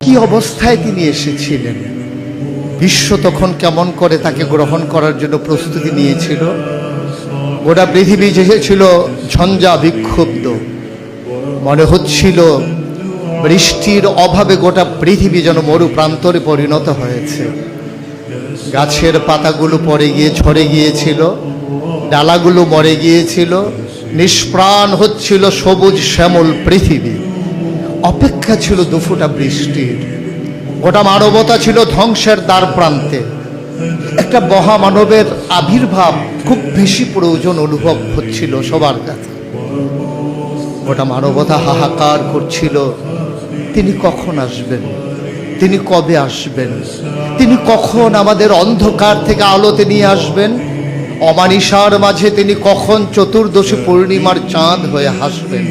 কি অবস্থায় তিনি এসেছিলেন, বিশ্ব তখন কেমন করে তাকে গ্রহণ করার জন্য প্রস্তুতি নিয়েছিল। গোটা পৃথিবী যে ছিল ঝঞ্ঝা বিক্ষুব্ধ, মনে হচ্ছিল বৃষ্টির অভাবে গোটা পৃথিবী যেন মরু প্রান্তরে পরিণত হয়েছে। গাছের পাতাগুলো পড়ে গিয়ে ঝরে গিয়েছিল, ডালাগুলো মরে গিয়েছিল, নিষ্প্রাণ হচ্ছিল সবুজ শ্যামল পৃথিবী। অপেক্ষা ছিল দুফোঁটা বৃষ্টির। গোটা মানবতা ছিল ধ্বংসের দ্বার প্রান্তে। একটা মহামানবের আবির্ভাব খুব বেশি প্রয়োজন অনুভব হচ্ছিল সবার কাছে। গোটা মানবতা হাহাকার করছিল, তিনি কখন আসবেন, তিনি কবে আসবেন, তিনি কখন আমাদের অন্ধকার থেকে আলোতে নিয়ে আসবেন, অমানিসার মাঝে তিনি কখন চতুর্দশী পূর্ণিমার চাঁদ হয়ে হাসবেন।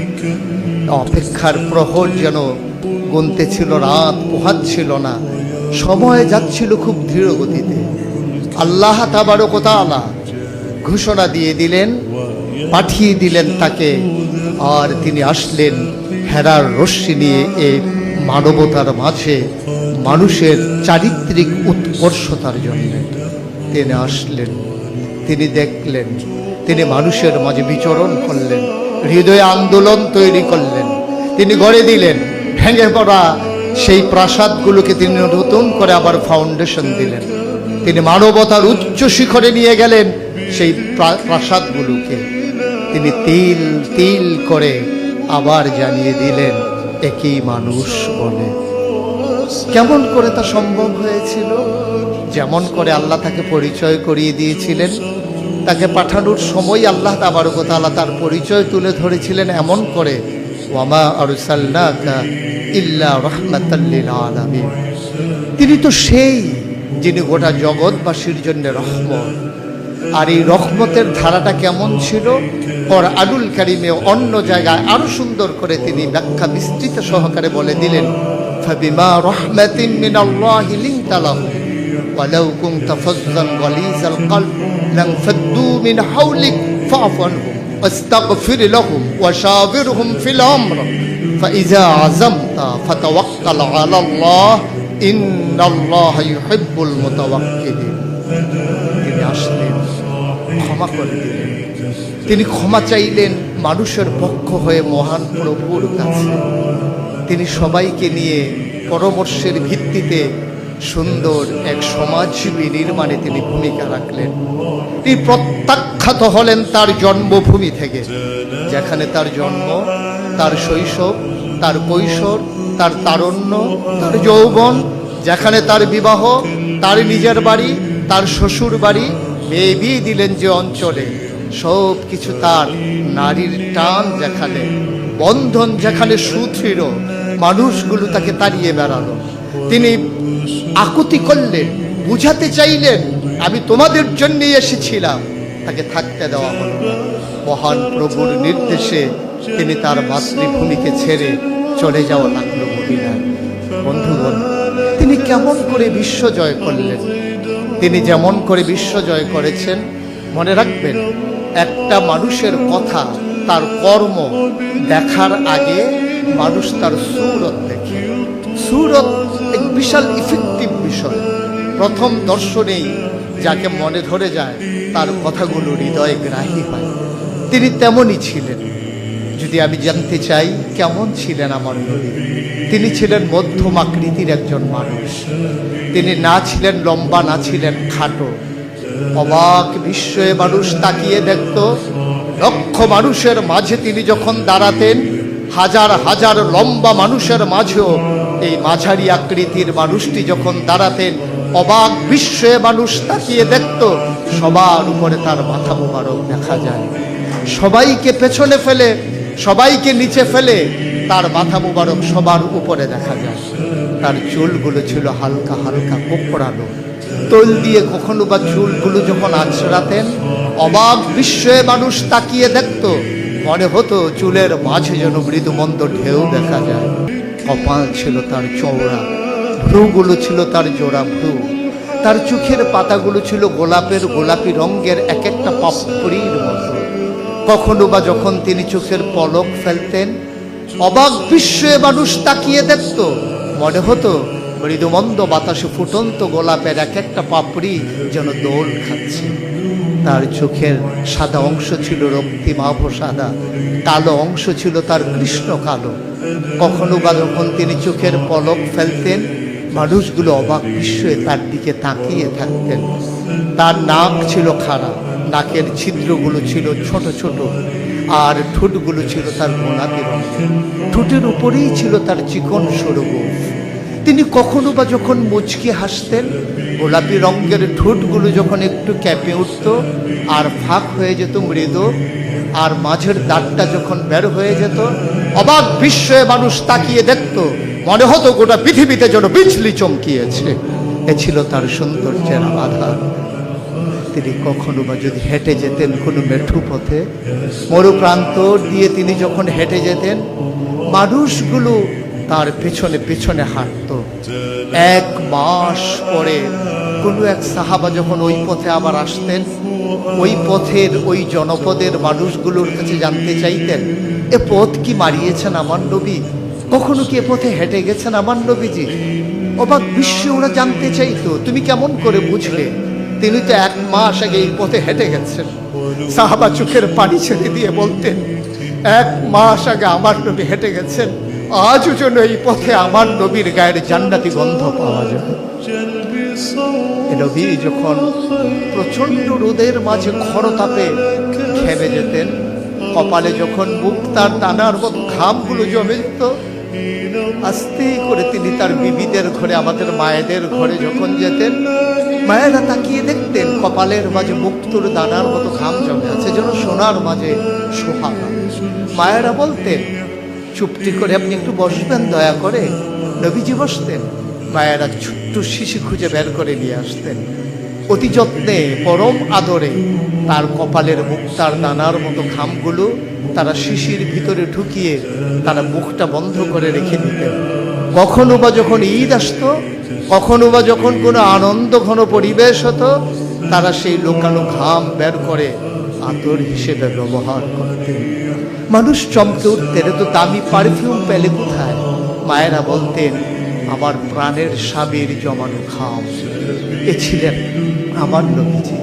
অপেক্ষার প্রহর যেন গুনতেছিল, রাত পোহাচ্ছিল না, সময় যাচ্ছিল খুব ধীর গতিতে। আল্লাহ তাবারক ওয়া তাআলা ঘোষণা দিয়ে দিলেন, পাঠিয়ে দিলেন তাকে, আর তিনি আসলেন হেরার রশ্মি নিয়ে এই মানবতার মাঝে মানুষের চারিত্রিক উৎকর্ষতার জন্য তিনি আসলেন। তিনি দেখলেন, তিনি মানুষের মাঝে বিচরণ করলেন, হৃদয়ে আন্দোলন তৈরি করলেন। তিনি গড়ে দিলেন ভেঙে পড়া সেই প্রাসাদগুলোকে, তিনি নতুন করে আবার ফাউন্ডেশন দিলেন। তিনি মানবতার উচ্চ শিখরে নিয়ে গেলেন সেই প্রাসাদগুলোকে। তিনি তিল তিল করে আবার জানিয়ে দিলেন একই মানুষ বলে। কেমন করে তা সম্ভব হয়েছিল? যেমন করে আল্লাহ তাকে পরিচয় করিয়ে দিয়েছিলেন, তাকে পাঠানোর সময় আল্লাহ তাবারক ওয়া তাআলা তার পরিচয় তুলে ধরেছিলেন এমন করে, ওয়ামা আরসালনাকা ইল্লা রাহমাতাল লিল আলামিন। তিনি তো সেই যিনি গোটা জগৎবাসীর জন্য রহমত। আর এই রহমতের ধারাটা কেমন ছিল, কুরআনুল কারীমে অন্য জায়গায় আরো সুন্দর করে তিনি ব্যাখ্যা বিস্তৃত সহকারে বলে দিলেন, ফাবিমা রাহমাতিন মিনাল্লাহি লিনতা লাহুম ওয়ালাউ কুনতা ফাজ্জান গালিজাল কলব লানফাদ্দু মিন হাওলিক ফা'ফু আনহুম ওয়াস্তাগফির লাহুম ওয়াশাবিরহুম ফিল আমর ফাইযা আযামতা ফাতাওয়াক্কাল আলাল্লাহ ইন্নাল্লাহা ইউহিব্বুল মুতাওয়াক্কিলিন। তিনি আসলেন, ক্ষমা করে দিলেন। তিনি ক্ষমা চাইলেন মানুষের পক্ষ হয়ে মহান প্রভুর কাছে। তিনি সবাইকে নিয়ে পরামর্শের ভিত্তিতে সুন্দর এক সমাজ বিনির্মাণে তিনি ভূমিকা রাখলেন। তিনি প্রত্যাখ্যাত হলেন তার জন্মভূমি থেকে, যেখানে তার জন্ম, তার শৈশব, তার কৈশোর, তার তারুণ্য, তার যৌবন, যেখানে তার বিবাহ, তার নিজের বাড়ি, তার শ্বশুর বাড়ি, মেয়ে বিয়ে দিলেন যে অঞ্চলে, সব কিছু তার নারীর টান যেখানে, বন্ধন যেখানে সুদৃঢ়, মানুষগুলো তাকে তাড়িয়ে বেড়ালো। তিনি আকুতি করলেন, বুঝাতে চাইলেন, আমি তোমাদের জন্যই এসেছিলাম। তাকে থাকতে দেওয়া হলো না। মহান প্রভুর নির্দেশে তিনি তার মাতৃভূমিকে ছেড়ে চলে যাওয়া লাগলো মদিনায়। বন্ধুগণ, তিনি কেমন করে বিশ্ব জয় করলেন? তিনি যেমন করে বিশ্ব জয় করেছেন, মনে রাখবেন, একটা মানুষের কথা, তার কর্ম দেখার আগে মানুষ তার সুরত দেখে। সুরত এক বিশাল ইফেক্টিভ বিষয়। প্রথম দর্শনেই যাকে মনে ধরে যায় তার কথাগুলো হৃদয়ে গ্রাহী হয়। তিনি তেমনই ছিলেন। যদি আমি জানতে চাই কেমন ছিলেন আমার নবী, তিনি ছিলেন মধ্যম আকৃতির একজন মানুষ। তিনি না ছিলেন লম্বা, না ছিলেন খাটো। অবাক বিস্ময়ে মানুষ তাকিয়ে দেখত। লক্ষ মানুষের মাঝে তিনি যখন দাঁড়াতেন, হাজার হাজার লম্বা মানুষের মাঝেও এই মাঝারি আকৃতির মানুষটি যখন দাঁড়াতেন, অবাক বিস্ময়ে মানুষ তাকিয়ে দেখত। সবার উপরে তার মাথা মোবারক দেখা যায়। সবাইকে পেছনে ফেলে, সবাইকে নিচে ফেলে তার মাথা মোবারক সবার উপরে দেখা যায়। তার চুলগুলো ছিল হালকা হালকা কোঁকড়ানো। তৈল দিয়ে কখনো বা চুলগুলো যখন আঁচড়াতেন, অবাক বিস্ময়ে মানুষ তাকিয়ে দেখত। মনে হতো চুলের মাঝে যেন মৃদুমন্দ ঢেউ দেখা যায়। কপাল ছিল তার চওড়া, ভ্রুগুলো ছিল তার জোড়া ভ্রু। তার চোখের পাতাগুলো ছিল গোলাপি রঙের এক একটা পাপড়ির মতো। কখনো বা যখন তিনি চোখের পলক ফেলতেন, অবাক বিস্ময়ে মানুষ তাকিয়ে দেখত। মনে হতো মৃদুমন্দ বাতাসে ফুটন্ত গোলাপের এক একটা পাপড়ি যেন দোল খাচ্ছে। তার চোখের সাদা অংশ ছিল রক্তিমাভ সাদা, কালো অংশ ছিল তার কৃষ্ণ কালো। কখনো বা যখন তিনি চোখের পলক ফেলতেন, মানুষগুলো অবাক বিস্ময়ে তার দিকে তাকিয়ে থাকতেন। তার নাক ছিল খাড়া, নাকের ছিদ্রগুলো ছিল ছোট ছোট, আর ঠোঁটগুলো ছিল তার গোলাপি রঙের। ঠোঁটের উপরেই ছিল তার চিকন সরু গোঁফ। তিনি কখনো বা যখন মুচকি হাসতেন, গোলাপি রঙের ঠোঁটগুলো যখন একটু ক্যাপে উঠত আর ফাঁক হয়ে যেত মৃদু, আর মাঝের দাঁতটা যখন বের হয়ে যেত, অবাক বিস্ময়ে মানুষ তাকিয়ে দেখত, মনে হতো গোটা পৃথিবীতে যেন বিজলি চমকিয়েছে। এ ছিল তার সৌন্দর্যের আধার। তিনি কখনো বা যদি হেঁটে যেতেন কোনো মেঠু পথে, মরুপ্রান্ত দিয়ে তিনি যখন হেঁটে যেতেন, মানুষগুলো তার পেছনে পেছনে হাঁটত। 1 মাস পরে কোনো এক সাহাবা যখন ওই পথে আবার আসতেন, ওই পথের ওই জনপদের মানুষগুলোর কাছে জানতে চাইতেন, এ পথ কি মারিয়েছেন আমার নবী? কখনো কি এ পথে হেঁটে গেছেন আমার নবীজি? অবাক বিশ্বে ওরা জানতে চাইতো, তুমি কেমন করে বুঝলে? তিনি তো 1 মাস আগে এই পথে হেঁটে গেছেন। সাহাবা চোখের পানি ছেড়ে দিয়ে বলতেন, 1 মাস আগে আমার নবী হেঁটে গেছেন, আজও যেন এই পথে আমার নবীর গায়ের জান্নাতি গন্ধ পাওয়া যায়। নবী যখন প্রচন্ড রোদের মাঝে খরতাপে ঘেমে যেতেন, কপালে যখন মুখ তার দানার মতো ঘামগুলো জমে যেত, আস্তে করে তিনি তার বিবিদের ঘরে, আমাদের মায়েদের ঘরে যখন যেতেন, মায়েরা তাকিয়ে দেখতেন কপালের মাঝে মুক্তোর দানার মতো ঘাম জমে আছে, যেন সোনার মাঝে সোহাগা। মায়েরা বলতেন, চুপটি করে আপনি একটু বসবেন দয়া করে। নবীজি বসতেন, মায়েরা ছোট্ট শিশি খুঁজে বের করে নিয়ে আসতেন। অতি যত্নে পরম আদরে তার কপালের মুক্তার দানার মতো ঘামগুলো তারা শিশির ভিতরে ঢুকিয়ে তারা মুখটা বন্ধ করে রেখে দিতেন। কখনো বা যখন ঈদ আসতো, কখনো বা যখন কোনো আনন্দ ঘন পরিবেশ হতো, তারা সেই লোকানো ঘাম বের করে আতর হিসেবে ব্যবহার করতেন। মানুষ চমকে উঠতেন, এত দামি পারফিউম পেলে কোথায়? মায়েরা বলতেন, আমার প্রাণের স্বামীর জমানো ঘাম। এ ছিলেন আমার নবীজি।